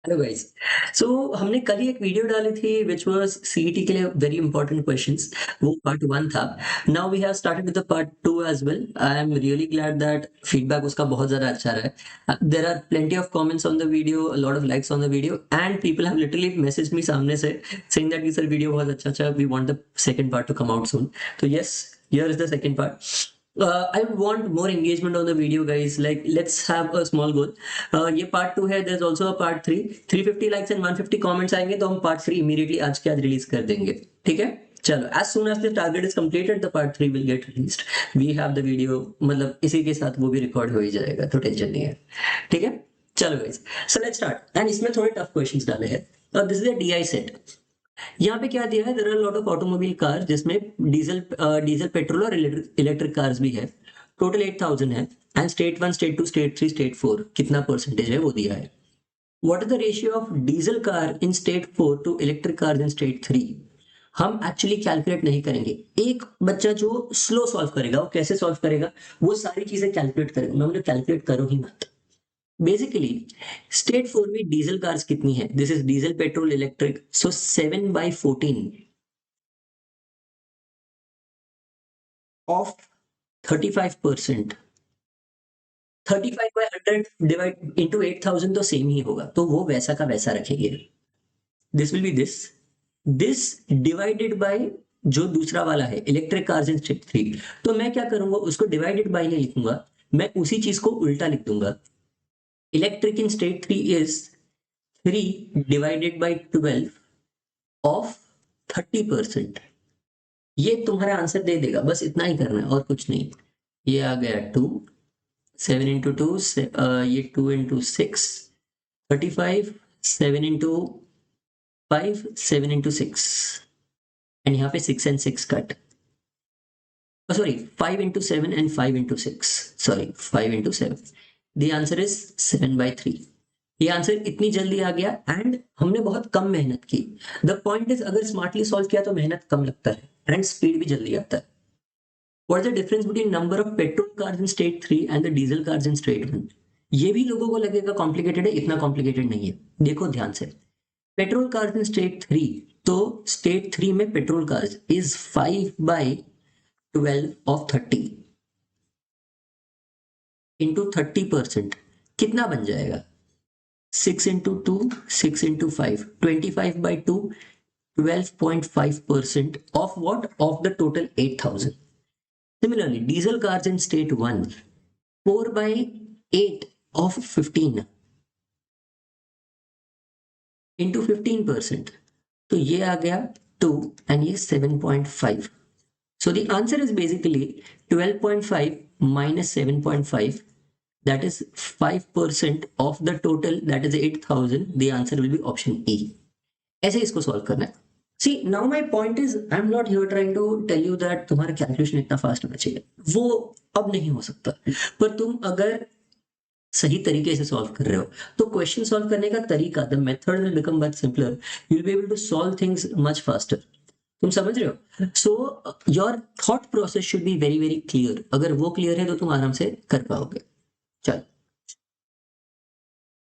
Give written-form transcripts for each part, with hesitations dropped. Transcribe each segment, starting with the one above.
Hello guys. सो हमने कल ही एक वीडियो डाली थी विच वाज सीईटी के लिए वेरी इंपॉर्टेंट क्वेश्चंस। वो पार्ट 1 था। Now we have started with the part 2 as well. I am really glad that feedback उसका बहुत ज़्यादा अच्छा रहा है। There are plenty of comments on the video, a lot of likes on the video and people have literally messaged me सामने से saying that कि sir video बहुत अच्छा, we want the second part to come out soon. तो yes, here is the second part. I want more engagement on the video, guys. Like, let's have a small goal. ये part 2 है, there's also a part 3। 350 likes and 150 comments आएंगे तो हम part 3 immediately आज के आज release कर देंगे। ठीक है, चलो, as soon as the target is completed the part 3 will get released। we have the video, मतलब इसी के साथ वो भी रिकॉर्ड हो ही जाएगा, तो टेंशन नहीं है। ठीक है, चलो guys, so let's start. And इसमें थोड़े टफ क्वेश्चंस डाले हैं। This is a DI set. यहाँ पे क्या दिया है, there are lot of automobile car जिसमें डीजल पेट्रोल और इलेक्ट्रिक कार्स भी है। टोटल 8000 है। And state 1, state 2, state 3, state 4 कितना परसेंटेज है वो दिया है। What is the ratio of diesel car in state 4 to electric cars in state 3? हम एक्चुअली कैलकुलेट नहीं करेंगे। एक बच्चा जो स्लो सॉल्व करेगा वो कैसे सॉल्व करेगा, वो सारी चीजें कैलकुलेट करेगा। मैं बोले कैलकुलेट करो ही मत। बेसिकली स्टेट 4 में डीजल कार्स कितनी है, this is diesel petrol electric, so 7/14 of 35%। 35/100 divide into 8000 तो सेम ही होगा, तो वो वैसा का वैसा रखेंगे। This will be this divided by जो दूसरा वाला है इलेक्ट्रिक कार्स इन स्टेट 3। तो मैं क्या करूंगा, उसको डिवाइडेड बाय नहीं लिखूंगा, मैं उसी चीज को उल्टा लिख दूंगा। Electric in state 3 is 3 divided bye 12 of 30%। ये तुम्हारा आंसर दे देगा, बस इतना ही करना है और कुछ नहीं। ये आ गया 2, 7 इंटू 2, ये 2 इंटू 6 35, 7 इंटू 5, 7 इंटू 6 एंड यहाँ पे 6 and 6 cut, sorry 5 into 7 and 5 into 6, sorry 5 into 7। The answer is 7/3। ये आंसर इतनी जल्दी आ गया एंड हमने बहुत कम मेहनत की। द पॉइंट इज, अगर स्मार्टली सॉल्व किया तो मेहनत कम लगता है एंड स्पीड भी जल्दी आता है। What is the difference between number of petrol cars in state 3 and the diesel cars in state 1? ये भी लोगों को लगेगा कॉम्प्लिकेटेड है, इतना कॉम्प्लिकेटेड नहीं है। देखो ध्यान से, पेट्रोल कार्स इन स्टेट 3, तो स्टेट 3 में petrol cars is 5/12 of 30 into 30%। कितना बन जाएगा, 6 into 2, 6 into 5, 25/2, 12.5% of what, of the total 8000। Similarly, diesel cars in state 1, 4/8 of 15 into 15%. तो ये आ गया 2 and ये 7.5. So the answer is basically 12.5 minus 7.5. That is 5% of the total, that is 8000. The answer will be option E. ऐसे इसको solve करना है। See, now my point is, I'm not here trying to tell you that तुम्हारा calculation इतना fast होना चाहिए, वो अब नहीं हो सकता। पर तुम अगर सही तरीके से सॉल्व कर रहे हो तो क्वेश्चन सॉल्व करने का तरीका, the method will become much simpler. You will be able to solve things much faster. तुम समझ रहे हो? So your thought process should be very very clear. अगर वो क्लियर है तो तुम आराम से कर पाओगे। चल,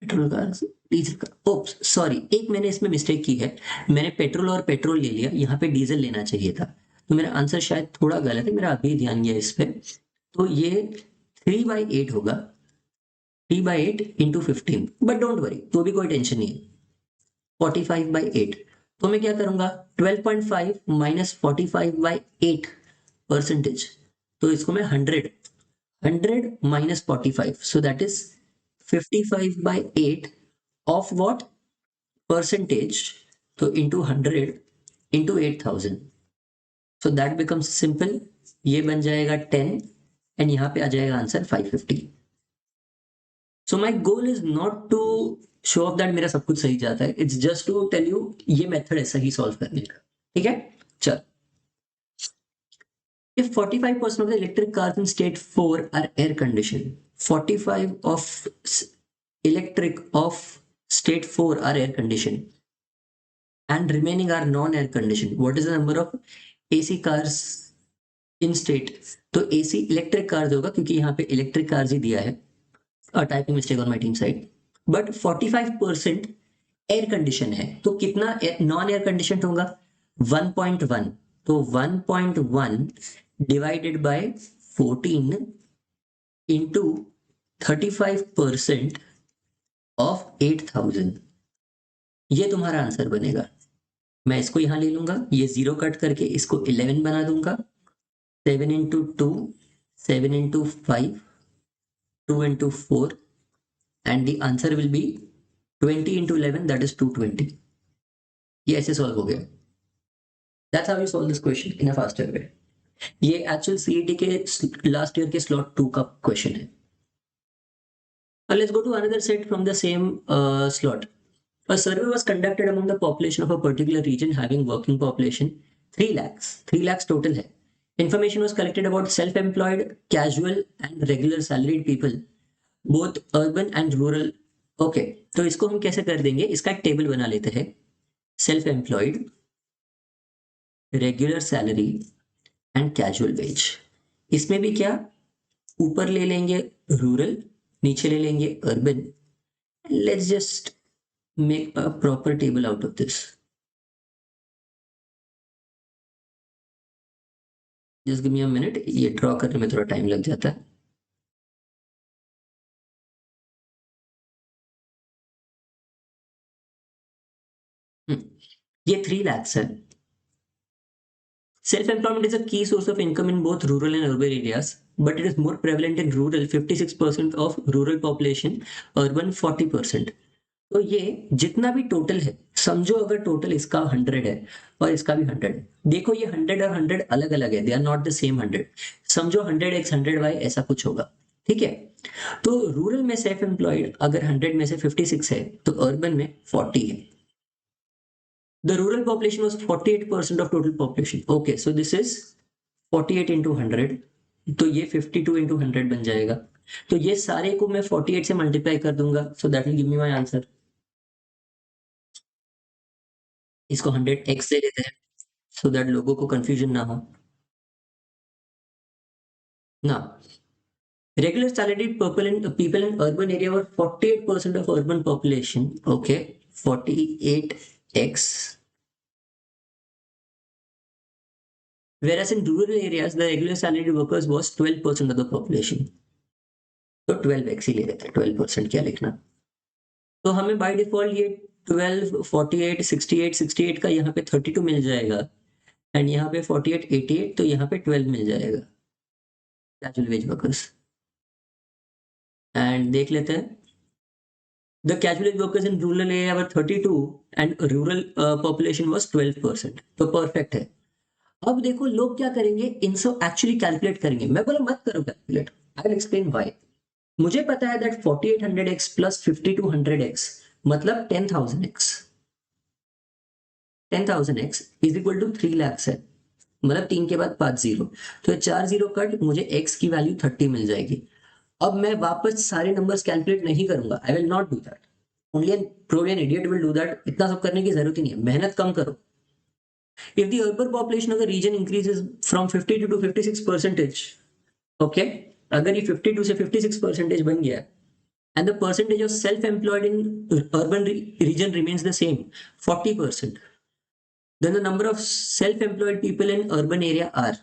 पेट्रोल का, डीजल का, ओप्स सॉरी, एक मैंने इसमें मिस्टेक की है। मैंने पेट्रोल और पेट्रोल ले लिया, यहाँ पे डीजल लेना चाहिए था, तो मेरा आंसर शायद थोड़ा गलत है। मेरा अभी ध्यान गया इस पे, तो ये 3/8 होगा। 3/8 इंटू 15, बट डोंट वरी, तो भी कोई टेंशन नहीं है। 45/8, तो मैं क्या करूंगा, 12.5 माइनस 45/8 परसेंटेज, तो इसको मैं 100 minus 45, so that is 55/8 of what, percentage, तो into 100 into 8000, so that becomes simple. ये बन जाएगा 10 एंड यहाँ पे आ जाएगा answer 550। So my goal is not to show off that मेरा सब कुछ सही जाता है, it's just to tell you ये मेथड है सही सॉल्व करने का। ठीक है, चल। If 45% of the electric cars in state 4 are air conditioned, 45 of electric of state 4 are air conditioned and remaining are non-air conditioned, what is the number of AC cars in state? तो AC electric cars होगा क्योंकि यहाँ पे electric cars ही दिया है। A typing mistake on my team side, but 45% air condition है तो कितना नॉन एयर कंडीशन होगा 1.1, तो 1.1 डिवाइडेड बाय 14 इंटू 35% ऑफ 8,000, ये तुम्हारा आंसर बनेगा। मैं इसको यहां ले लूंगा, ये जीरो कट करके इसको 11 बना दूंगा। 7 into 2, 7 into 5, 2 into 4, and the answer will be 20 into 11, that is 220। ये ऐसे सॉल्व हो गया। That's how you solve this question in a faster way. ये एक्चुअल सीईटी के लास्ट ईयर के स्लॉट 2 का क्वेश्चन है। Let's go to another set from the same slot. A survey was conducted among the population of a particular region having working population 3 lakhs. 3 lakhs total है. Information was collected about self-employed, casual and regular salaried people, both urban and rural. Okay, तो इसको हम कैसे कर देंगे, इसका एक table बना लेते हैं। Self employed, regular salary and casual wage. इसमें भी क्या, ऊपर ले लेंगे रूरल, नीचे ले लेंगे urban. Let's just make a proper table out of this. Just give me a minute, ये ड्रॉ करने में थोड़ा टाइम लग जाता है। ये 3 lakhs है। Self-employment is a key source of income in both rural and urban areas, but it is more prevalent in rural, 56% of rural population, urban 40%। तो ये जितना भी टोटल है, समझो अगर टोटल इसका 100 है और इसका भी 100 है, देखो ये 100 और 100 अलग अलग है, they are not the same 100। समझो 100x 100y ऐसा कुछ होगा, ठीक है। तो रूरल में सेल्फ एम्प्लॉयड अगर 100 में से 56 है तो अर्बन में 40 है। The rural population was 48% of total population. Okay, so this is 48 into 100, तो ये 52 into 100 बन जाएगा। तो ये सारे को मैं 48 से मल्टीप्लाई कर दूंगा, so that will give me my answer. इसको 100x से लेते हैं सो दैट लोगों को कंफ्यूजन ना हो ना। Regular salaried people in urban area were 48% of urban population. Okay, 48x. Whereas in rural areas, the regular salaried workers was 12% of the population. तो 12x ही ले लेते हैं, 12% क्या लिखना। तो हमें बाय डिफॉल्ट ये 12, 48, 68, 68 का यहाँ पे 32 मिल जाएगा, एंड यहाँ पे 48, 88, तो यहाँ पे 12 मिल जाएगा कैजुअल वेज वर्कर्स। एंड देख लेते हैं, the casual workers in rural area were 32 and rural population was 12%। तो परफेक्ट है। अब देखो लोग क्या करेंगे, इनसे एक्चुअली कैलकुलेट करेंगे। मैं बोला मत करो calculate, I will explain why. मुझे पता है दैट 4800x प्लस 5200x मतलब 10,000x। 10,000x is equal to 3 lakhs है, मतलब 3 के बाद 5 जीरो, तो 4 जीरो कट, मुझे x की वैल्यू 30 मिल जाएगी। अब मैं वापस सारे नंबर्स कैलकुलेट नहीं करूंगा, I will not do that. Only an probably an idiot will do that. इतना सब करने की जरूरत ही नहीं है, मेहनत कम करो। If the urban population of the region increases from 52 to 56 percentage, okay, अगर ये 52 से 56 percentage बन गया, and the percentage of self-employed in urban region remains the same, 40%, then the number of self-employed people in urban area are,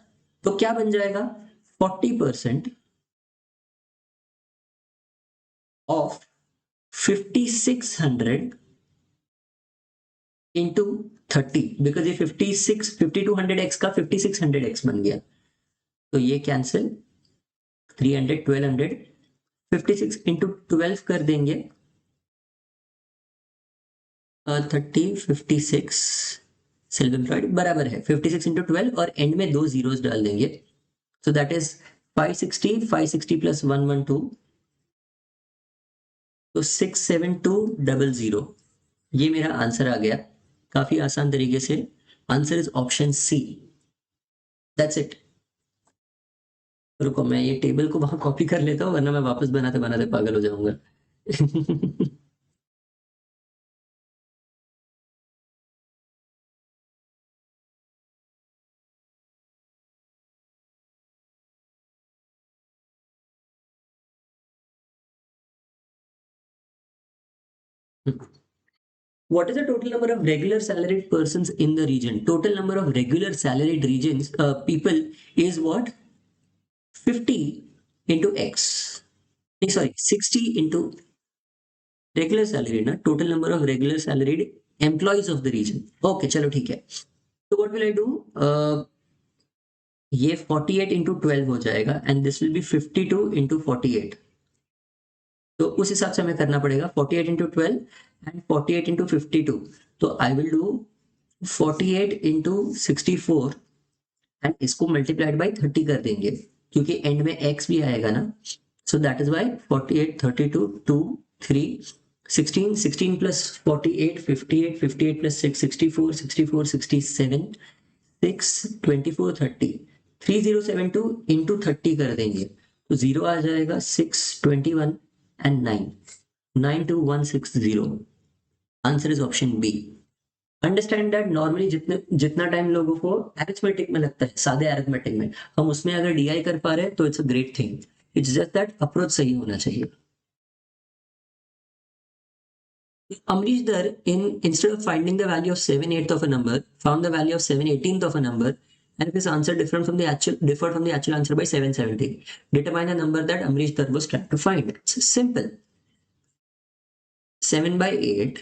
तो क्या बन जाएगा, 40% of 5600 into 30, because ये 56 5200x का 5600x बन गया, तो ये कैंसिल, 300 1200, 56 इंटू 12 कर देंगे, 30 56 सेल्फ एम्प्लॉयड बराबर है 56 इंटू 12 और एंड में 2 जीरोस डाल देंगे, सो दैट इज 560 प्लस 112, तो 67200। ये मेरा आंसर आ गया काफी आसान तरीके से। Answer is option C, that's it. रुको मैं ये टेबल को वहां कॉपी कर लेता हूँ, वरना मैं वापस बनाते बनाते पागल हो जाऊंगा। What is the total number of regular salaried persons in the region? Total number of regular salaried regions people is what? 50 into x. Sorry, 60 into regular salaried, na? Total number of regular salaried employees of the region. Okay, चलो ठीक है. So what will I do? ये 48 into 12 हो जाएगा and this will be 52 into 48. तो उस हिसाब से हमें करना पड़ेगा 48 into 12 and 48 into 52. तो I will do 48 into 64 and इसको मल्टीप्लाइड बाई 30 कर देंगे क्योंकि एंड में x भी आएगा ना. So that is y 48 32 2 3 16 16 plus 48 58 58 plus 6 64 64 67 6 24 30 3072 into 30 कर देंगे तो 0 आ जाएगा 6 21 and 9 92160. Answer is option B. Understand that normally जितना टाइम लोगों को अरिथमेटिक में लगता है, सादे अरिथमेटिक में, हम उसमें अगर डीआई कर पा रहे हैं तो it's a great thing. It's just that approach सही होना चाहिए. Amrish Dar, instead of finding the value of 7/8 of a number, found the value of 7/18 of a number, and if his answer differed from the actual answer by 770. Determine the number that Amrish Dar was trying to find. It's simple. 7/8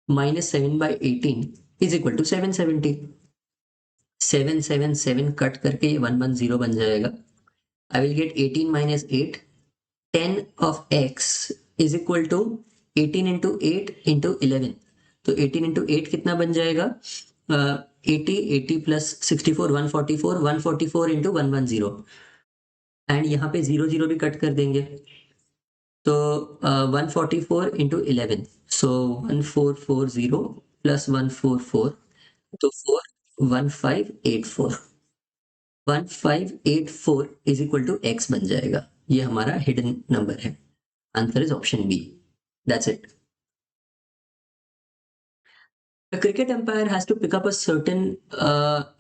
minus 7/18 is equal to 770. 777 cut करके ये 110 बन जाएगा. I will get 18 minus 8. 10 of x is equal to 18 into 8 into 11. तो 18 into 8 कितना बन जाएगा? 80 plus 64 144 into 110 and यहाँ पे 0 0 भी कट कर देंगे तो 144 into 11. So 1440 plus 144 तो 4 1584 इज इक्वल टू x बन जाएगा. ये हमारा हिडन नंबर है. Answer is option B. That's it. A cricket umpire has to pick up a certain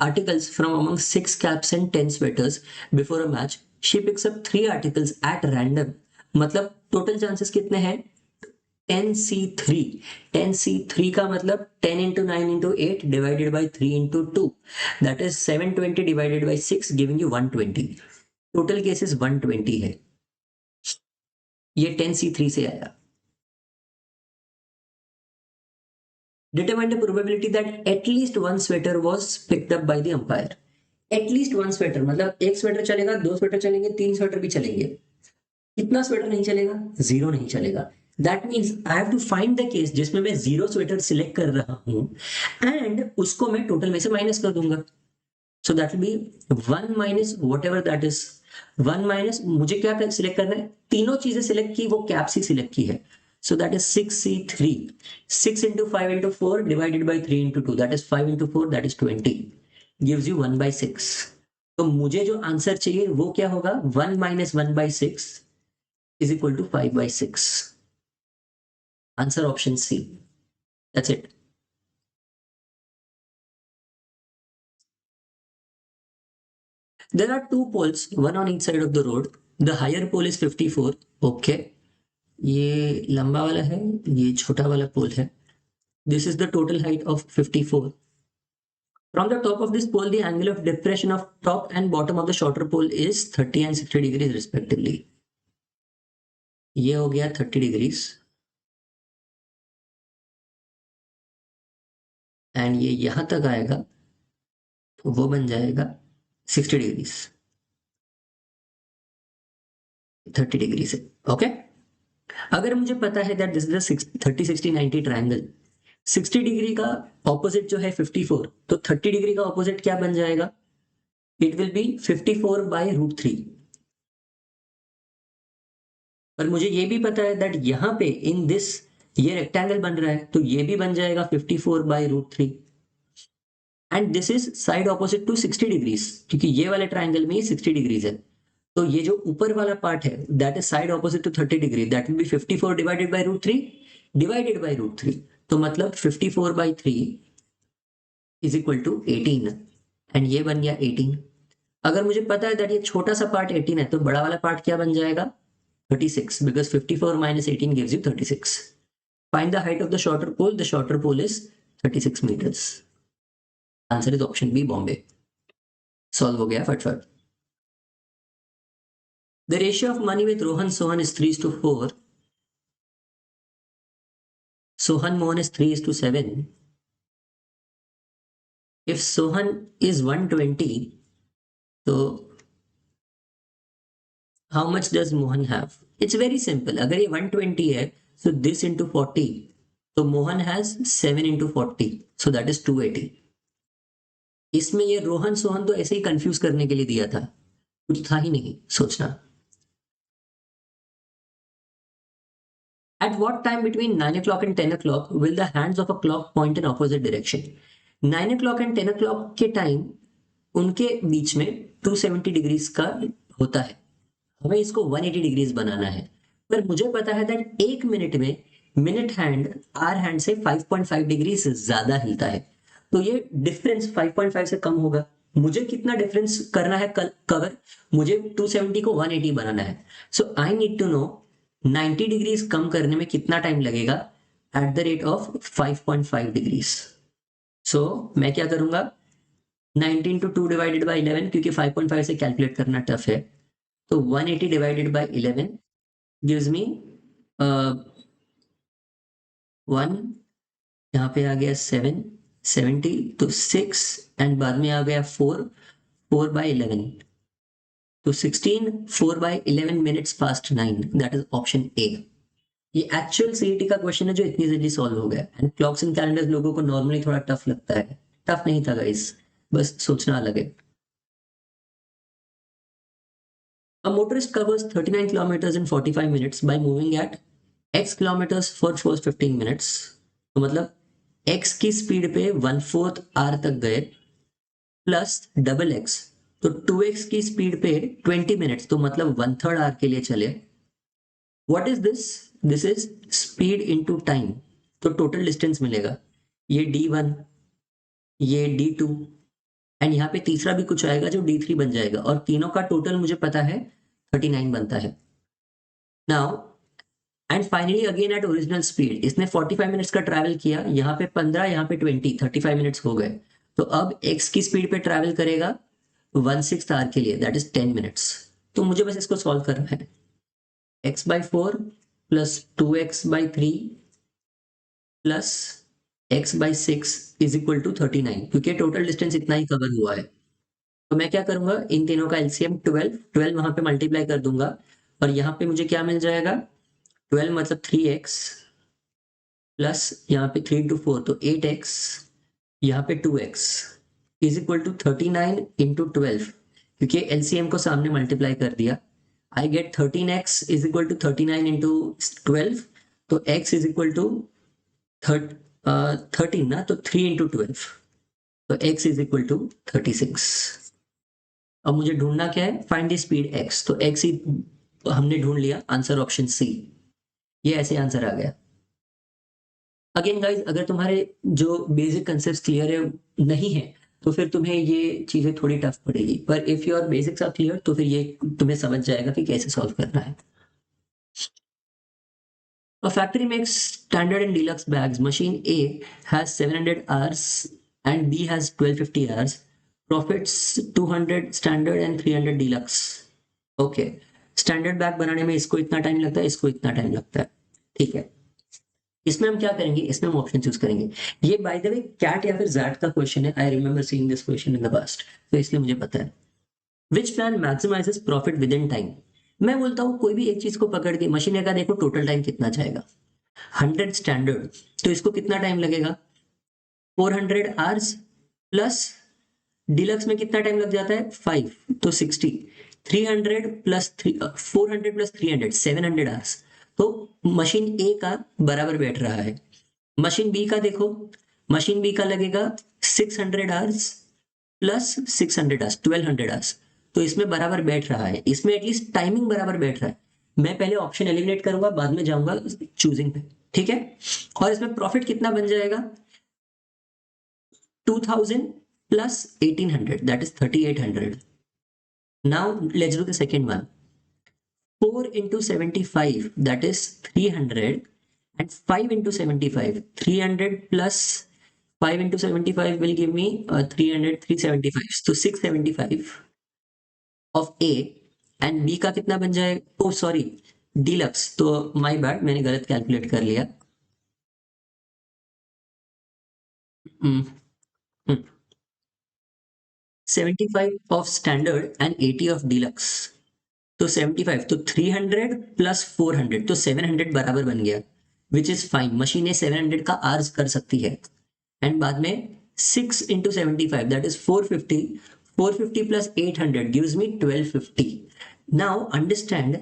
articles from among 6 caps and 10 sweaters before a match. She picks up 3 articles at random. मतलब total chances कितने हैं? 10C3. 10C3 का मतलब 10 into 9 into 8 divided by 3 into 2. That is 720 divided by 6 giving you 120. Total cases 120 है. ये 10C3 से आया. Determine the probability that at least one sweater was picked up by the umpire. At least one sweater मतलब एक sweater चलेगा, 2 sweater चलेंगे, 3 sweater भी चलेंगे. कितना स्वेटर नहीं चलेगा? 0 नहीं चलेगा. That means I have to find the case जिसमें मैं 0 स्वेटर सिलेक्ट कर रहा हूं एंड उसको मैं टोटल में से माइनस कर दूंगा. So that will B 1 minus what ever that is. 1 minus मुझे क्या सिलेक्ट करना है? तीनों चीजें सिलेक्ट की, वो कैप्स ही सिलेक्ट की है. So that is 6C3. 6 into 5 into 4 divided by 3 into 2. That is 5 into 4. That is 20. Gives you 1 by 6. तो मुझे जो आंसर चाहिए वो क्या होगा? 1 minus 1 by 6 is equal to 5 by 6. Answer option C. That's it. There are 2 poles, one on each side of the road. The higher pole is 54. Okay. ये लंबा वाला है, ये छोटा वाला पोल है. This is the total height of 54. From the top of this pole, the angle of depression of top and bottom of the shorter pole is 30 and 60 degrees respectively. ये हो गया 30 degrees एंड ये यहां तक आएगा तो वो बन जाएगा 60 degrees. 30 डिग्री से. ओके. अगर मुझे पता है that this is the 30 60 90 triangle, 60 degree का ऑपोजिट जो है 54, तो 30 डिग्री का ऑपोजिट क्या बन जाएगा? It will be 54 by root 3. पर मुझे ये भी पता है दैट यहां पे इन दिस ये रेक्टेंगल बन रहा है तो ये भी बन जाएगा 54 by root 3 and this is side opposite to 60 degrees क्योंकि ये वाले ट्रायंगल में 60 डिग्रीज है. तो ये जो ऊपर वाला पार्ट है that is side opposite to 30 degree. That will be 54 divided by root 3 divided by root 3. तो मतलब 54 by 3 is equal to 18 and ये बन गया 18. अगर मुझे पता है दैट ये छोटा सा पार्ट 18 है तो बड़ा वाला पार्ट क्या बन जाएगा? 36 because 54 minus 18 gives you 36. Find the height of the shorter pole. The shorter pole is 36 meters. Answer is option B, Bombay. Solve हो गया फटफट. The ratio of money with Rohan Sohan is 3:4. Sohan Mohan is 3:7. If Sohan is 120, so how much does Mohan have? It's very simple. अगर ये 120 है, so this into 40. So Mohan has 7 into 40. So that is 280. इसमें ये रोहन सोहन तो ऐसे ही confuse करने के लिए दिया था, कुछ था ही नहीं सोचना. At what time between 9 o'clock and 10 o'clock will the hands of a clock point in opposite direction? 9 o'clock and 10 o'clock के टाइम उनके बीच में 270 डिग्रीज का होता है. हमें इसको 180 डिग्रीज बनाना है, पर मुझे पता है दैट एक मिनट में मिनट हैंड आर हैंड से 5.5 डिग्री से ज्यादा हिलता है. तो ये डिफरेंस 5.5 से कम होगा. मुझे कितना डिफरेंस करना है कवर? मुझे 270 को 180 बनाना है. So I need to know 90 degrees कम करने में कितना टाइम लगेगा at the rate of 5.5 degrees. सो मैं क्या करूंगा, 90 into 2 डिवाइडेड बाई 11, क्योंकि 5.5 से कैलकुलेट करना टफ है. तो 180 डिवाइडेड बाई 11 गिव्स मी 1, यहाँ पे आ गया 7, 70, तो 6 एंड बाद में आ गया 4 by 11, तो 16, 4 by 11 minutes past 9. That is option ए. ये एक्चुअल सीईटी का क्वेश्चन है जो इतनी जल्दी सॉल्व हो गया. एंड क्लॉक्स एंड कैलेंडर्स लोगों को नॉर्मली थोड़ा टफ लगता है. टफ नहीं था गाइस, बस सोचना अलग है. A motorist covers 39 kilometers in 45 minutes by moving at x kilometers for first 15 minutes. तो मतलब x की स्पीड पे 1/4 r तक गए प्लस डबल x, तो 2x की स्पीड पे 20 मिनट्स, तो मतलब 1/3 r के लिए चले. What is this? This is speed into time. तो टोटल डिस्टेंस मिलेगा, ये d1, ये d2 एंड यहाँ पे तीसरा भी कुछ आएगा जो d3 बन जाएगा, और तीनों का टोटल मुझे पता है 39 बनता है. Now and finally again at original speed, इसने 45 मिनट्स का ट्रैवल किया, यहाँ पे 15, यहाँ पे 20, 35 मिनट्स हो गए. तो अब x की स्पीड पे ट्रैवल करेगा 1/6 आर के लिए, दैट इज 10 मिनट्स. तो मुझे बस इसको सॉल्व करना है. x/4 plus 2x/3 plus x/6 is equal to 39, क्योंकि टोटल डिस्टेंस इतना ही कवर हुआ है. तो मैं क्या करूंगा, इन तीनों का एलसीएम 12 वहां पे मल्टीप्लाई कर दूंगा, और यहाँ पे मुझे क्या मिल जाएगा, 12 मतलब 3x प्लस यहाँ पे 3 into 4, तो 8x, यहाँ पे 2x is equal to 39 into 12, क्योंकि एलसीएम को सामने मल्टीप्लाई कर दिया. I get 13x is equal to 39 into 12, तो x इज इक्वल टू 13 ना, तो 3 into 12, तो x इज इक्वल टू 36. अब मुझे ढूंढना क्या है, फाइंड द स्पीड x. तो x ही हमने ढूंढ लिया, आंसर ऑप्शन सी. ये ऐसे आंसर आ गया. अगेन गाइज, अगर तुम्हारे जो बेसिक कंसेप्ट क्लियर है नहीं है, तो फिर तुम्हें ये चीजें थोड़ी टफ पड़ेगी, पर if your basics are clear तो फिर ये तुम्हें समझ जाएगा कि कैसे सॉल्व करना है. A factory makes standard and deluxe bags. Machine A has 700 hours and B has 1250 hours. Profits 200 standard and 300 deluxe. Okay. Standard bag बनाने में इसको इतना टाइम लगता है, इसको इतना टाइम लगता है. ठीक है, इसमें हम क्या करेंगे, इसमें हम ऑप्शन चूज करेंगे. ये बाय द वे कैट या फिर जैट का क्वेश्चन है. I remember seeing this question in the past, तो इसलिए मुझे पता है. Which plan maximises profit within time? मैं बोलता हूँ कोई भी एक चीज को पकड़ के मशीन का देखो टोटल टाइम कितना जाएगा. 100 स्टैंडर्ड, तो इसको कितना टाइम लगेगा, 400 आवर्स प्लस डिलक्स में कितना टाइम लग जाता है 5, तो 60. 300 प्लस 400 प्लस 300 700 आवर्स. तो मशीन ए का बराबर बैठ रहा है. मशीन बी का देखो, मशीन बी का लगेगा 600 आवर्स प्लस 600 आवर्स 1200 आवर्स. तो इसमें बराबर बैठ रहा है, इसमें एटलीस्ट टाइमिंग बराबर बैठ रहा है. मैं पहले ऑप्शन एलिमिनेट करूंगा, बाद में जाऊंगा चूजिंग पे. ठीक है, और इसमें प्रॉफिट कितना बन जाएगा, 2000 plus 1800, that is 3800. Now let's do the second one. 4 into 75, that is 300, and 5 into 75, 300 plus 5 into 75 will give me 300, 375, so 675 of A, and B का कितना बन जाए, ओ सॉरी डीलक्स, तो माय बैड, मैंने गलत कैलकुलेट कर लिया। हम्म, 75 of standard and 80 of deluxe, तो 75, तो 300 प्लस 400, तो 700 बराबर बन गया, विच इज फाइन, मशीनें 700 का आर्ज कर सकती है। एंड बाद में 6 into 75 that is 450, 450 plus 800 gives me 1250। Now understand,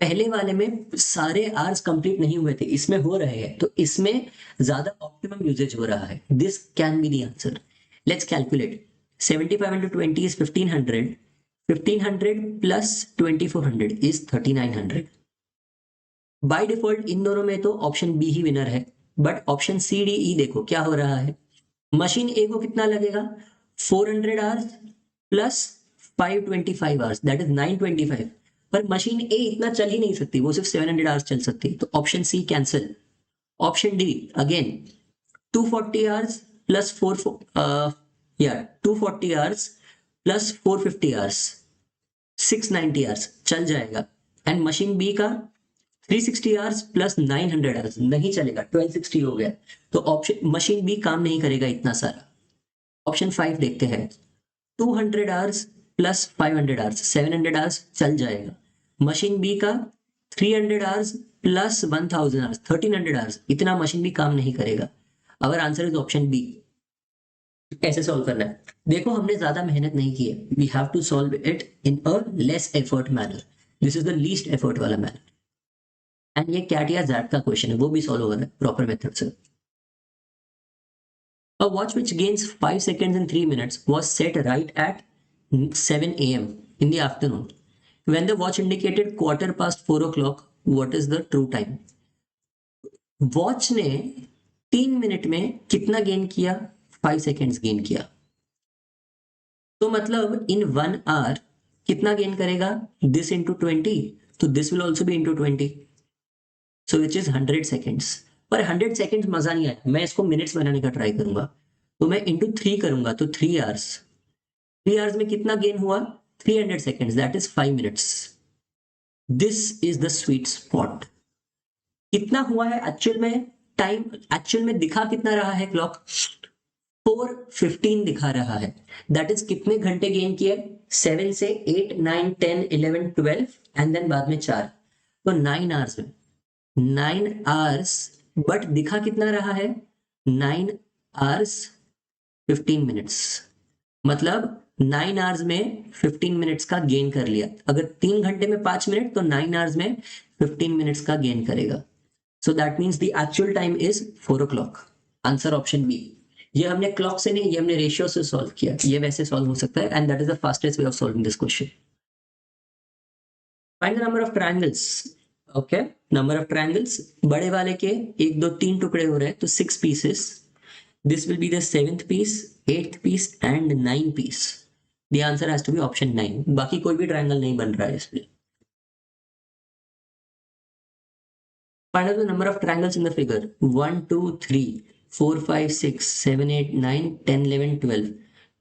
पहले वाले में सारे आर्स कंप्लीट नहीं हुए थे, इसमें हो रहे हैं, तो इसमें ज्यादा ऑप्टिमम यूजेज हो रहा है। This can be the answer. Let's calculate. 75 into 20 is 1500, 1500 plus 2400 is 3900। By default इन दोनों में तो ऑप्शन बी ही विनर है, but option C D E देखो क्या हो रहा है। मशीन ए को कितना लगेगा, 400 hours plus 525 hours, that is 925, पर मशीन ए इतना चल ही नहीं सकती, वो सिर्फ 700 आवर्स चल सकती है, तो option C cancel. Option D again 240 hours plus 240 hours plus 450 hours, 690 hours चल जाएगा। एंड मशीन बी का 360 आवर्स प्लस 900 आवर्स नहीं चलेगा, 1260 हो गया, तो ऑप्शन मशीन बी काम नहीं करेगा इतना सारा। ऑप्शन 5 देखते हैं। 200 आवर्स प्लस 500 आवर्स, 700 आवर्स चल जाएगा। मशीन बी का 300 आवर्स प्लस 1000 आवर्स, 1300 आवर्स, इतना मशीन बी काम नहीं करेगा। Our answer is option B. कैसे सॉल्व करना है, देखो हमने ज्यादा मेहनत नहीं की है, we have to solve it in a less effort manner, this is the least effort वाला मैनर। एंड ये कैट या जैट का क्वेश्चन है, वो भी सॉल्व हो रहा है प्रॉपर मेथड से। A watch which gains 5 seconds in 3 minutes was set right at 7 a.m. in the afternoon. When the watch indicated quarter past 4 o'clock, what is the true time? Watch ने 3 minute में कितना gain किया, 5 seconds gain किया, तो मतलब इन 1 our कितना gain करेगा, this into 20, तो this will also be into 20, so which is 100 seconds. पर 100 सेकेंड्स मजा नहीं आया, मैं इसको मिनट्स बनाने का ट्राई करूंगा, तो मैं इंटू 3 करूंगा, तो 3 आवर्स, 3 आवर्स में कितना गेन हुआ, 300 seconds, that is 5 minutes. This is the sweet spot. कितना हुआ है एक्चुअल में टाइम, एक्चुअल में दिखा कितना रहा है क्लॉक, 4:15 दिखा रहा है, दैट इज कितने घंटे गेन किए, 7 से 8 9 10 11 12 एंड देन बाद में 4, तो 9 आवर्स में 9 आवर्स, बट दिखा कितना रहा है, 9 आवर्स 15 मिनट्स, मतलब 9 आवर्स में 15 मिनट्स का गेन कर लिया। अगर 3 घंटे में 5 मिनट, तो 9 आवर्स में 15 मिनट्स का गेन करेगा, so that means the actual time is 4 o'clock। Answer option B. ये हमने क्लॉक से नहीं, ये हमने रेशियो से सॉल्व किया, ये वैसे सॉल्व हो सकता है, and that is the fastest way of solving this question. Find the number of triangles. Okay, number of triangles, बड़े वाले के 1 2 3 टुकड़े हो रहे हैं, तो 6 pieces, this will be the 7th piece, 8th piece and 9th piece। the answer has to be option 9, बाकी कोई भी ट्रायंगल नहीं बन रहा है इसमें। find out the number of triangles in the figure, 1 2 3 4 5 6 7 8 9 10 11 12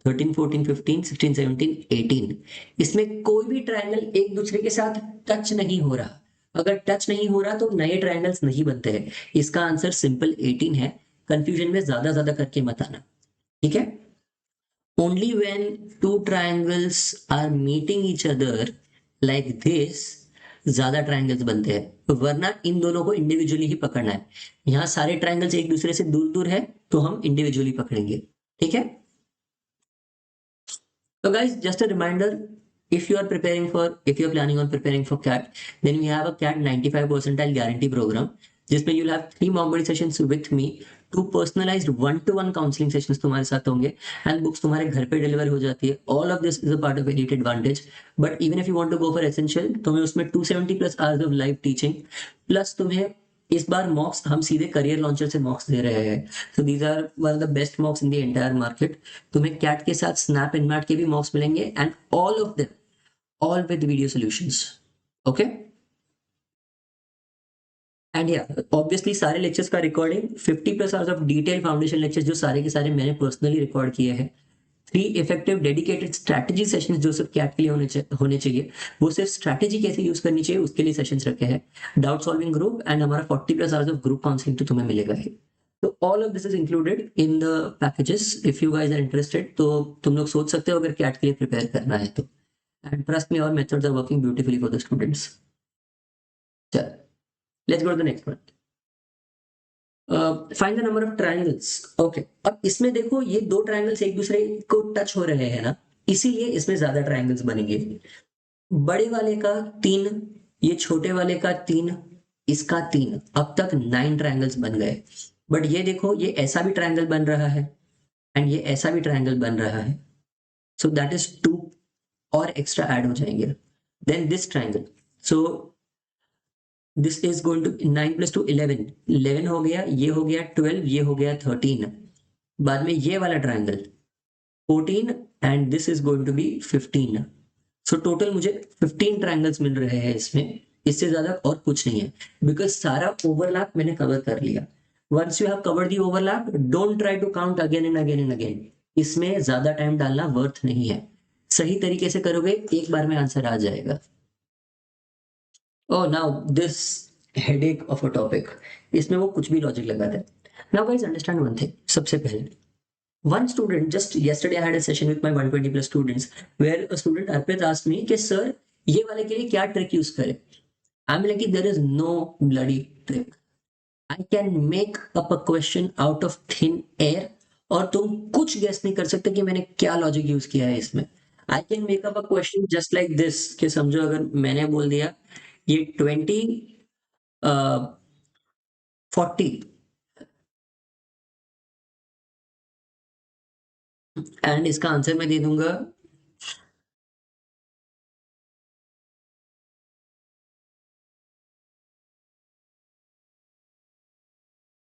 13 14 15 16 17 18। इसमें कोई भी ट्रायंगल एक दूसरे के साथ टच नहीं हो रहा, अगर टच नहीं हो रहा तो नए ट्रायंगल्स नहीं बनते हैं। इसका आंसर सिंपल 18 है, कंफ्यूजन में ज्यादा करके मत आना, ठीक है। only when two triangles are meeting each other like this ज्यादा ट्रायंगल्स बनते हैं, वरना इन दोनों को इंडिविजुअली ही पकड़ना है। यहाँ सारे ट्रायंगल्स एक दूसरे से दूर दूर है, तो हम इंडिविजुअली पकड़ेंगे, ठीक है। So guys, just a reminder, if you are planning on preparing for CAT, then we have a CAT 95 percentile guarantee program, जिसमें you'll have 3 mock body sessions with me, 2 personalized 1-to-1 counseling sessions तुम्हारे साथ होंगे, and books तुम्हारे घर पे deliver हो जाती है। All of this is a part of Elite Advantage, but even if you want to go for essential, तुम्हें उसमें 270 plus hours of live teaching, plus तुम्हें इस बार मॉक्स हम सीधे करियर लॉन्चर से मॉक्स दे रहे हैं, so these are one of the best mocks in the entire market. तुम्हें कैट के साथ स्नैप एंड मैट के भी मॉक्स मिलेंगे, and all of them all with video solutions, okay. And yeah obviously सारे लेक्चर्स का recording 50+ hours of detail foundation lectures जो सारे के सारे मैंने पर्सनली रिकॉर्ड किए हैं, 3 इफेक्टिव डेडिकेटेड स्ट्रैटेजी सेशंस जो सिर्फ कैट के लिए होने चाहिए, वो सिर्फ स्ट्रैटेजी कैसे यूज करनी चाहिए उसके लिए सेशंस रखे हैं, डाउट सॉल्विंग ग्रुप एंड हमारा 40+ आवर्स ऑफ ग्रुप काउंसलिंग तो तुम्हें मिलेगा ही। तो all of this is included in the packages. If you guys are interested तो तुम लोग सोच सकते हो अगर कैट के लिए प्रिपेयर करना है तो, and trust me, our methods are working beautifully for the students. चल, let's go to the next one. Find the number of triangles. Okay, अब इसमें देखो ये दो ट्रायंगल्स एक दूसरे को टच हो रहे हैं ना, इसीलिए इसमें ज्यादा ट्रायंगल्स बनेंगे। बड़े वाले का 3, ये छोटे वाले का 3, इसका 3, अब तक 9 ट्रायंगल्स बन गए। बट ये देखो ये ऐसा भी ट्रायंगल बन रहा है एंड ये ऐसा भी ट्रायंगल बन रहा है, सो दैट इज 2 और एक्स्ट्रा ऐड हो जाएंगे। Then this triangle, so this is going to 9 + 2 11, 11 हो गया, ये हो गया 12, ये हो गया 13। बाद में ये वाला triangle 14 and this is going to be 15। So total मुझे 15 ट्रायंगल्स मिल रहे हैं इसमें, इससे ज्यादा और कुछ नहीं है, बिकॉज सारा ओवरलैप मैंने कवर कर लिया। Once you have covered the overlap, don't try to count again and again and again. इसमें ज्यादा टाइम डालना वर्थ नहीं है। सही तरीके से करोगे एक बार में आंसर आ जाएगा। Oh, now this headache of a topic, इसमें वो कुछ भी लॉजिक लगाता है। Now guys understand one thing, सबसे पहले one student, just yesterday I had a session with my 120+ students where a student Arpit asked me कि sir ये वाले के लिए क्या ट्रिक यूज करें। I'm like there is no bloody trick. I can make up a question out of thin air और तुम कुछ गेस नहीं कर सकते कि मैंने क्या लॉजिक यूज किया है इसमें। I can make up a question just like this कि समझो अगर मैंने बोल दिया ये 20 40 एंड इसका आंसर मैं दे दूंगा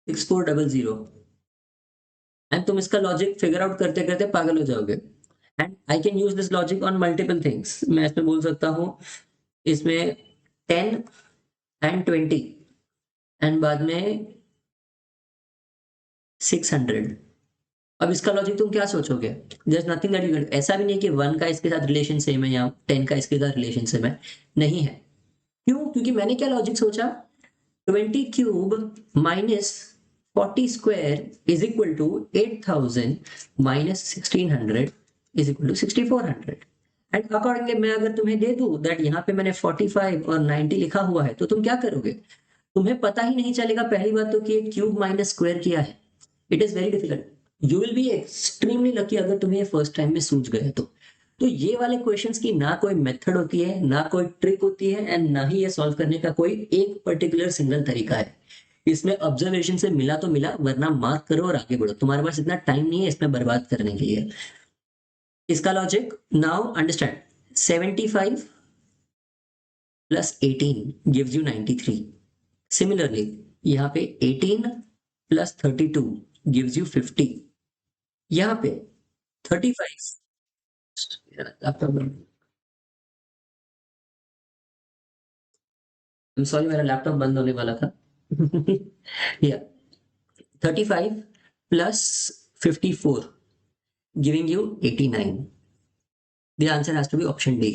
6400 एंड तुम इसका लॉजिक फिगर आउट करते करते पागल हो जाओगे। And I can use this logic on multiple things. मैं इसमें बोल सकता हूँ इसमें 10 एंड 20 एंड बाद में 600। अब इसका लॉजिक तुम क्या सोचोगे? Just nothing that you can, ऐसा भी नहीं है कि 1 का इसके साथ रिलेशन सेम है या 10 का इसके साथ रिलेशन सेम है, नहीं है। क्यों? क्योंकि मैंने क्या लॉजिक सोचा, 20 cube minus 40 square is equal to 8000 minus 1600 is equal to 6400। And accordingly मैं अगर तुम्हें दे दूं दैट यहाँ पे मैंने 45 और 90 लिखा हुआ है, तो तुम क्या करोगे? तुम्हें पता ही नहीं चलेगा पहली बात तो कि एक क्यूब माइनस स्क्वायर किया है। It is very difficult. You will be extremely lucky अगर तुम्हें फर्स्ट टाइम में सूझ गए तो ये वाले क्वेश्चंस की ना कोई मेथड होती है, ना कोई ट्रिक होती है, एंड ना ही ये सॉल्व करने का कोई एक पर्टिकुलर सिंगल तरीका है। इसमें ऑब्जर्वेशन से मिला तो मिला, वरना मार्क करो और आगे बढ़ो। तुम्हारे पास इतना टाइम नहीं है इसमें बर्बाद करने के लिए। इसका logic now understand, 75 + 18 gives you 93। Similarly यहाँ पे 18 + 32 gives you 50। यहाँ पे 35, सॉरी मेरा लैपटॉप बंद होने वाला था। या 35 + 54 giving you 89। The answer has to be option D।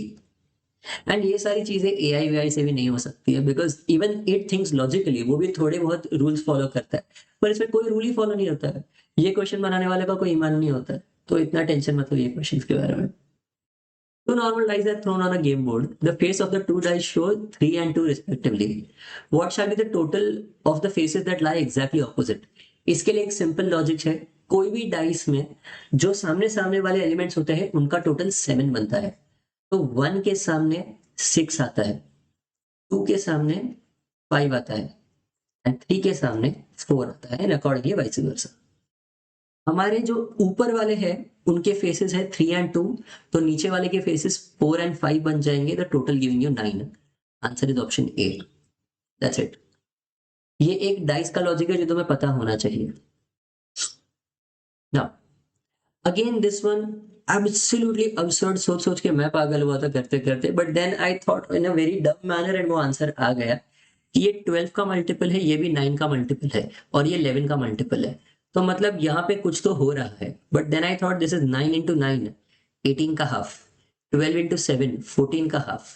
And ये सारी चीजें एआई वीआई से भी नहीं हो सकती है, because even it thinks logically, वो भी थोड़े बहुत रूल्स फॉलो करता है, पर इसमें कोई रूल ही फॉलो नहीं होता है। ये क्वेश्चन बनाने वाले का कोई ईमान नहीं होता है, तो इतना टेंशन मत लो ये क्वेश्चन के बारे में। Two normal dice are thrown on a game board. The face of the two dice show 3 and 2 respectively. What shall be the total of the faces that lie exactly opposite? इसके लिए एक simple logic है, कोई भी dice में जो सामने सामने वाले एलिमेंट्स होते हैं उनका टोटल 7 बनता है। तो 1 के सामने 6 आता है, 2 के सामने 5 आता है एंड 3 के सामने 4 आता है, एंड अकॉर्डिंगली वाइस वर्सा। हमारे जो ऊपर वाले हैं उनके फेसेस है 3 एंड 2, तो नीचे वाले के फेसेस 4 एंड 5 बन जाएंगे, the total giving you 9। Answer is option A. That's it. ये एक डाइस का लॉजिक है जो तुम्हें पता होना चाहिए। Now again this one absolutely absurd, सोच सोच के मैं पागल हुआ था करते करते, but then I thought in a very dumb manner and वो आंसर आ गया कि ये 12 का मल्टीपल है, ये भी 9 का मल्टीपल है, और ये 11 का मल्टीपल है। तो मतलब यहाँ पे कुछ तो हो रहा है। But then I thought this is 9 into 9, 18 का हाफ, 12 इंटू 7, 14 का हाफ,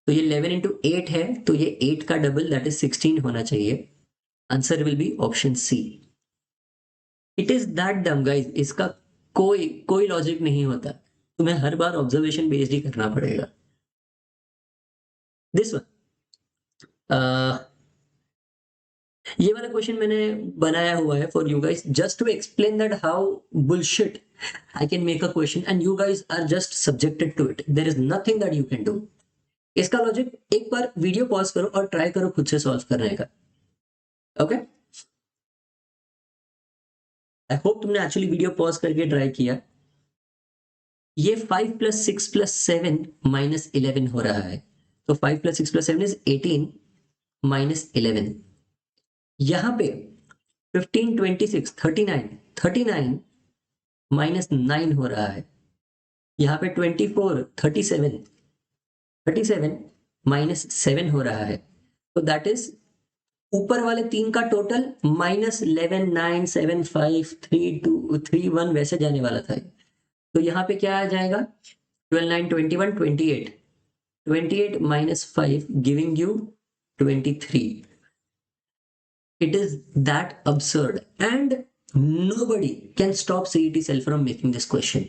तो ये 11 इंटू 8 है, तो ये 8 का डबल दैट इज 16 होना चाहिए। Answer will be option C. It is that dumb guys, इसका कोई कोई लॉजिक नहीं होता, तुम्हें हर बार ऑब्जर्वेशन बेस्ड ही करना पड़ेगा। दिस वन, ये वाला क्वेश्चन मैंने बनाया हुआ है for you guys just to explain that how bullshit I can make a question and you guys are just subjected to it, there is nothing that you can do. इसका logic एक बार video pause करो और try करो खुद से solve करने का। ओके, आई होप तुमने एक्चुअली वीडियो पॉज करके ट्राई किया। ये 5 प्लस 6 प्लस 7 माइनस 11 हो रहा है, तो 5 प्लस 6 प्लस 7 इज 18 माइनस 11। यहां पे 15, 26, 39, 39 माइनस 9 हो रहा है। यहाँ पे 24, 37, 37 माइनस 7 हो रहा है, तो दैट इज ऊपर वाले तीन का टोटल माइनस 11, 9, 7, 5, 3, 2, 3, 1 वैसे जाने वाला था। तो यहाँ पे क्या आ जाएगा, 12, 9, 21, 28, 28 minus 5 giving you 23। It is that absurd and nobody can stop CET cell from making this question.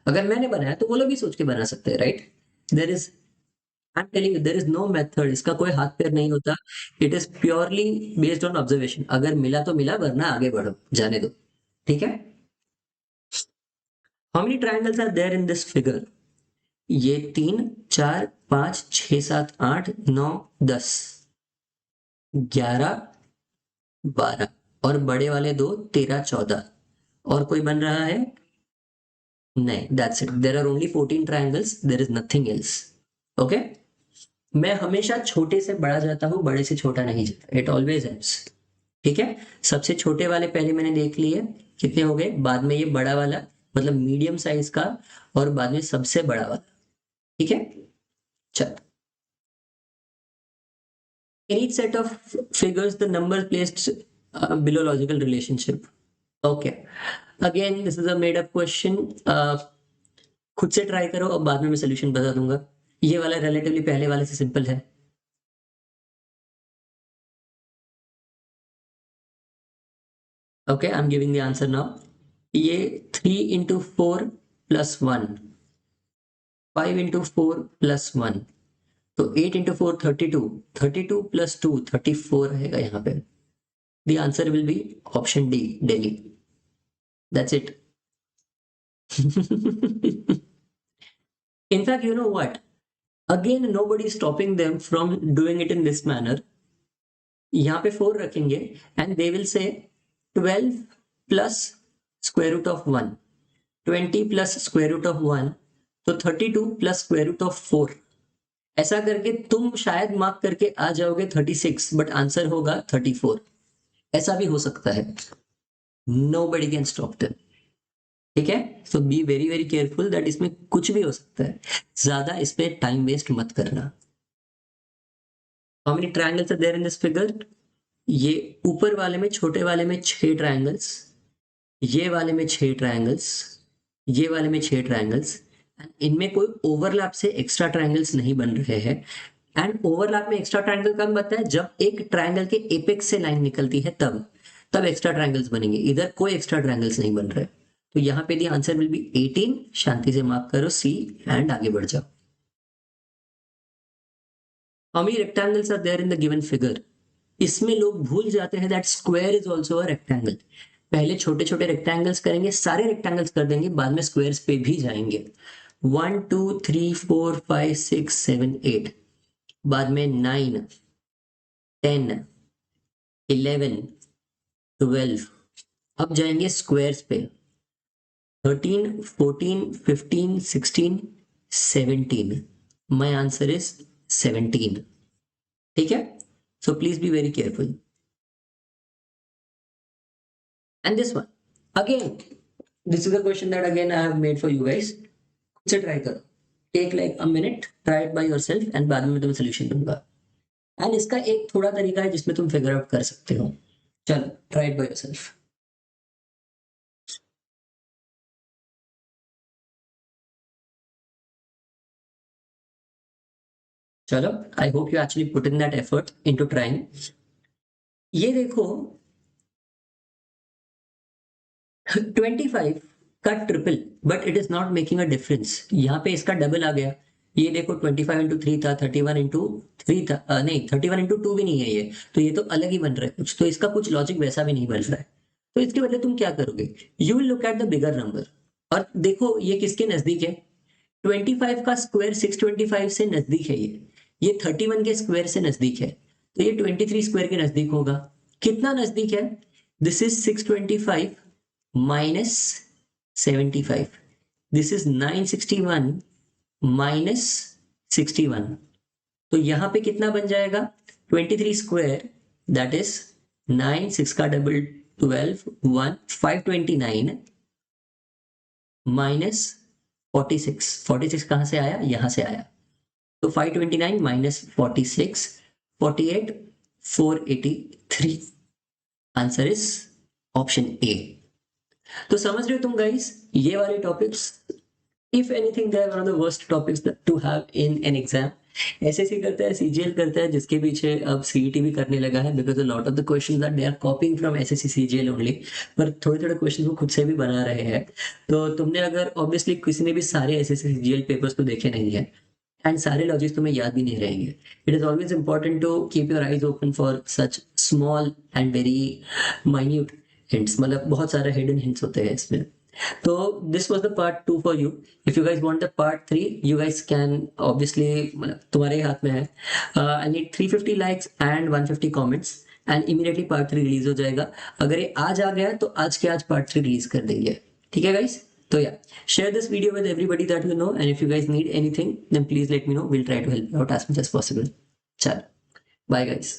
अगर मैंने बनाया तो वो लोग भी सोच के बना सकते हैं, right? There is, I'm telling you, there is no method. इसका कोई हाथ पैर नहीं होता. It is purely based on observation. अगर मिला तो मिला, वरना आगे बढ़ो, जाने दो, ठीक है? How many triangles are there in this figure? ये 3, 4, 5, 6, 7, 8, 9, 10, 11, 12 और बड़े वाले दो 13, 14। और कोई बन रहा है? नहीं, that's it. There are only 14 triangles, there is nothing else. Okay, मैं हमेशा छोटे से बड़ा जाता हूं, बड़े से छोटा नहीं जाता, इट ऑलवेज हेल्प्स। ठीक है, सबसे छोटे वाले पहले मैंने देख लिए कितने हो गए, बाद में ये बड़ा वाला मतलब मीडियम साइज का, और बाद में सबसे बड़ा वाला। ठीक है, चल। In each set of figures, the number placed below logical relationship. Okay. Again, this is a made up question. खुद से ट्राई करो, अब बाद में मैं सोल्यूशन बता दूंगा। ये वाला रिलेटिवली पहले वाले से सिंपल है। Okay, I am giving the answer now. ये 3 इंटू 4 प्लस 1, 5 इंटू 4 प्लस 1, तो 8 इंटू 4 32, 32 प्लस 2 34 रहेगा यहाँ पे। The answer will be option D, Delhi. That's it. In fact, you know what? Again, nobody is stopping them from doing it in this manner. यहाँ पे 4 रखेंगे and they will say 12 plus square root of 1, 20 plus square root of 1, तो 32 plus square root of 4। ऐसा करके तुम शायद mark करके आ जाओगे 36, बट आंसर होगा 34। ऐसा भी हो सकता है। Nobody can stop them. ठीक है, so be very very careful that इसमें कुछ भी हो सकता है, ज्यादा इस पे टाइम वेस्ट मत करना। How many triangles are there in this figure? ये ऊपर वाले में, छोटे वाले में 6 ट्रायंगल्स, ये वाले में 6 ट्रायंगल्स, ये वाले में 6 ट्रायंगल्स, एंड इनमें कोई ओवरलैप से एक्स्ट्रा ट्रायंगल्स नहीं बन रहे हैं। एंड ओवरलैप में एक्स्ट्रा ट्रायंगल कब बनता है? जब एक ट्रायंगल के एपेक्स से लाइन निकलती है, तब एक्स्ट्रा ट्रायंगल्स बनेंगे। इधर कोई एक्स्ट्रा ट्रायंगल्स नहीं बन रहे, तो यहाँ पे दी आंसर विल बी 18। शांति से मार्क करो सी एंड आगे बढ़ जाओ। How many rectangles are there in the given figure? इसमें लोग भूल जाते हैं that square is also a rectangle. पहले छोटे छोटे रेक्टेंगल्स करेंगे, सारे रेक्टेंगल्स कर देंगे, बाद में स्क्वायर्स पे भी जाएंगे। 1, 2, 3, 4, 5, 6, 7, 8, बाद में 9, 10, 11, 12, अब जाएंगे स्क्वायर्स पे। 13, 14, 15, 16, 17। My answer is 17. ठीक है, so please be very careful. And this one, again, this is a question that again I have made for you guys. खुद से ट्राई करो, take like a minute, try it by yourself, and बाद में मैं तुम्हें solution दूंगा। And इसका एक थोड़ा तरीका है जिसमें तुम फिगर आउट कर सकते हो। चलो ट्राई इट बाय योरसेल्फ। चलो, I hope you actually put in that effort into trying. ये देखो 25 का triple, but it is not making a difference. यहाँ पे इसका डबल आ गया। ये देखो 25 इंटू थ्री था, 31 इंटू थ्री था, नहीं 31 इंटू टू भी नहीं है ये। तो ये तो अलग ही बन रहा है कुछ, तो इसका कुछ लॉजिक वैसा भी नहीं बन रहा है। तो इसके बदले तुम क्या करोगे, you will look at the bigger number. और देखो ये किसके नजदीक है, 25 का स्क्वायर 625 से नजदीक है ये 31 के स्क्वायर से नजदीक है। तो ये 23 स्क्वायर के नजदीक होगा। कितना नजदीक है, this is 625 minus 75, this is 961 minus 61। तो यहां पे कितना बन जाएगा, 23 स्क्वायर दैट इज 9, 6 का डबल 12, 1 529 माइनस 46। 46 कहां से आया, यहां से आया। तो 529 minus 46, 48, 483। Answer is option A. तो समझ रहे हो तुम गाइस, ये वाले topics, if anything they are one of the worst topics to have in an exam. SSC करता है, सीजीएल करता है, जिसके पीछे अब सीईटी भी करने लगा है, because a lot of the questions that they are copying from SSC CGL only. पर थोड़े थोड़े क्वेश्चन वो खुद से भी बना रहे हैं। तो तुमने अगर ऑब्वियसली किसी ने भी सारे एसएससी सीजीएल पेपर्स तो देखे नहीं है, एंड सारे लॉजिक्स तुम्हें याद भी नहीं रहेंगे। It is always important to keep your eyes open for such small and very minute hints, मतलब बहुत सारे हिडन हिंट्स होते हैं इसमें। तो this was the part 2 for you. If you guys want the part 3, you guys can obviously, मतलब तुम्हारे हाथ में है। I need 350 likes and 150 comments and immediately part 3 release हो जाएगा। अगर ये आज आ गया तो आज के आज part 3 रिलीज कर देंगे, ठीक है guys? तो yeah, share this video with everybody that you know, and if you guys need anything then please let me know, we'll try to help you out as much as possible. चल, bye guys.